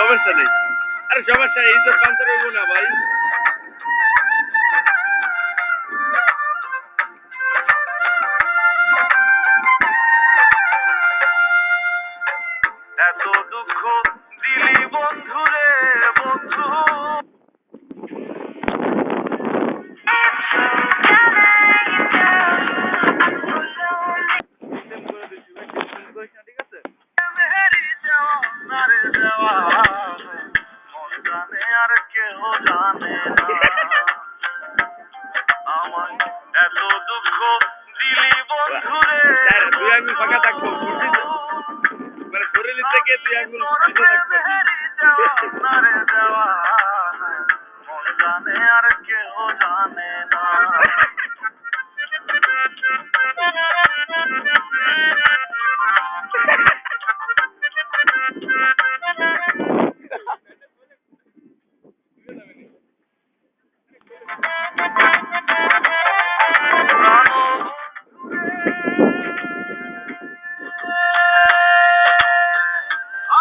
সমস্যা নেই। আরে সমস্যা এই তো পান্তার হইব না ভাই। এত দুঃখ দিলি বন্ধু রে বন্ধু আর কেহ জানে না আমার এত দুঃখ দিলি বন্ধু রে দুই আঙ্গুল ফাঁকা থাকবো মানে শরীর থেকে দুই আঙ্গুল ফাঁকা থাকবো মন জানে আর কেহ জানে না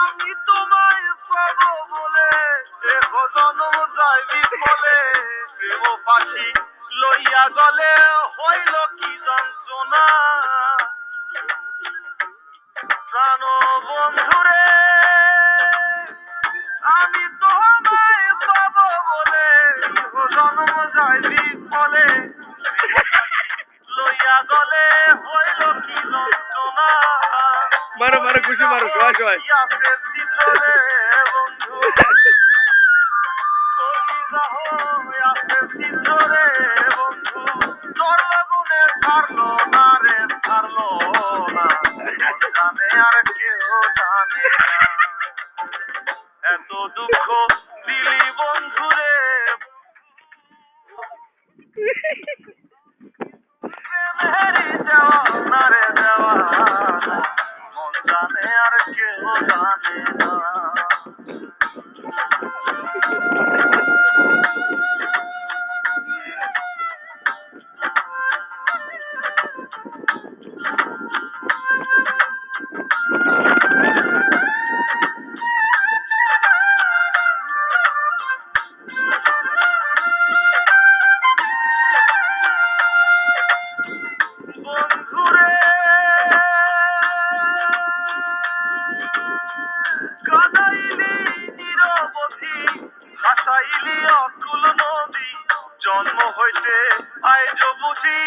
আমি তোমায় পাবো বলে জনম যাইবি বলে প্রেম পাখি লইয়া গলে হইল কি যন্ত্রণা প্রাণ বন্ধুরে আমি তোমায় পাবো বলে জনম যাইবি বলে লইয়া গলে হইল কি যন্ত্রণা মারো মারো খুশি মারো সবাই সবাই এত দুঃখ দিলি বন্ধু রে দেওয়া রে দেওয়া মন জানে আর কেউ জানে না বন্ধুরে কাদাইলি নিরবধি ভাসাইলি অকুল নদী জন্ম হইতে আইজ বুঝি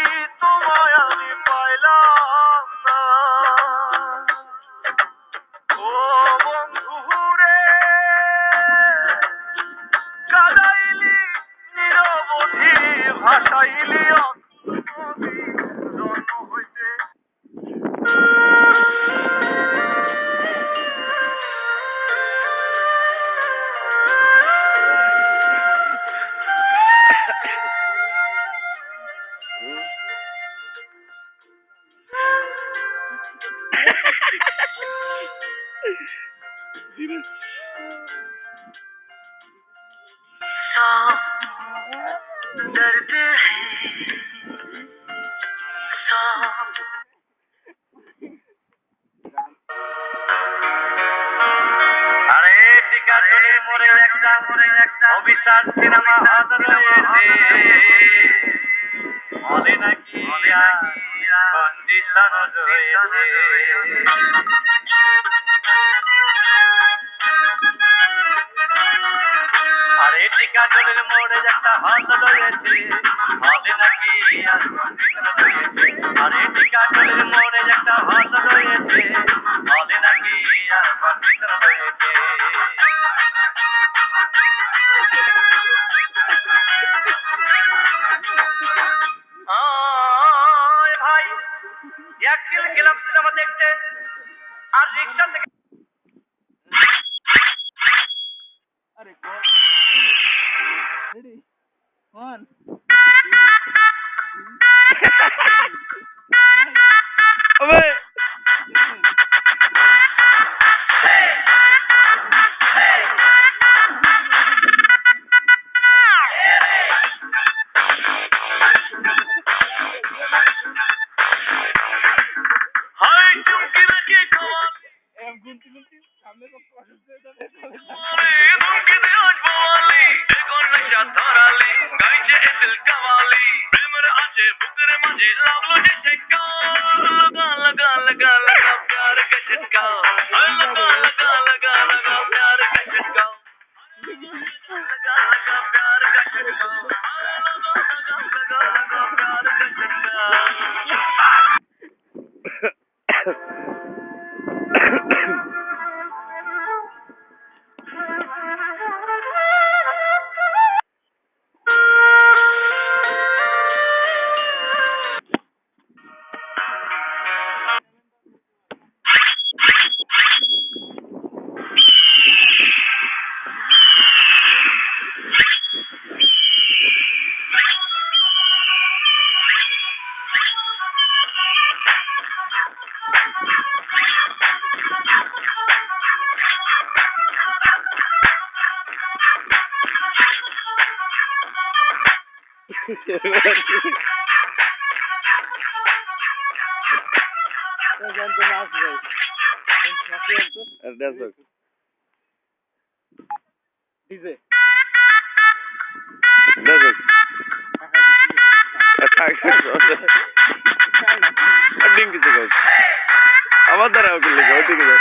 তোমায় আমি পাইলাম না ও বন্ধুরে কাদাইলি নিরবধি ভাসাইলি অকুল নদী জন্ম হইতে दर्द है আরে টিকা চলে মরে একটা অভিশাপ সিনেমা হাজার মনে নাকি কন্ডিশন রয়েছে আরে টিকা চলে মোড়ে একটা হাত রয়েছে মনে নাকি কন্ডিশন রয়েছে আরে টিকা চলে মোড়ে একটা হাত রয়েছে মনে নাকি কন্ডিশন রয়েছে ভাই এক কিল গেলাম সিনেমা দেখতে আর রিক্সা থেকে আরে রেডি 1 ওবে হাই চুমকি রাখি খাওয়া ডিজে ডিম কিছু আমার দ্বারা করলে ওইদিকে যাও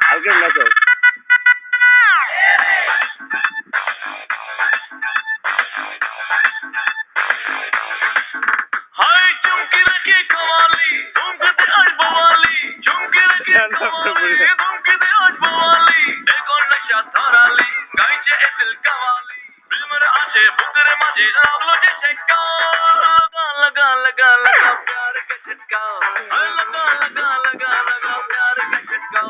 হালকা নাচাও হাই চুমকি রেখে কমালি ধুমকেতে আসবো ওয়ালি চুমকি রেখে কমালি ধুমকেতে আসবো ওয়ালি এখন নশা ধরালি গাইছে এ দিল কাওয়ালি প্রেমের আছে বুকের মাঝে লাগলো যে ছেকা লগা লগা লগা লগা प्यार का झटका लगा लगा लगा लगा प्यार का झटका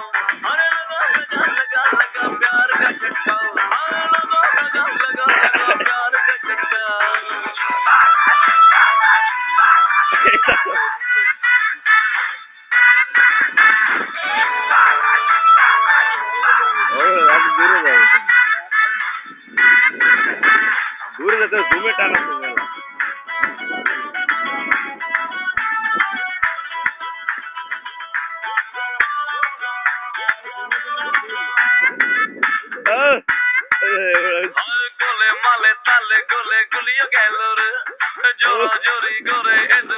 अरे लगा लगा लगा लगा प्यार का झटका अरे लगा लगा लगा लगा प्यार का झटका দূরে যেতে ঘুমে টানা গোলে মালে তালে গোলে গুলিয়ে গেল রে জোরা জোরি করে এত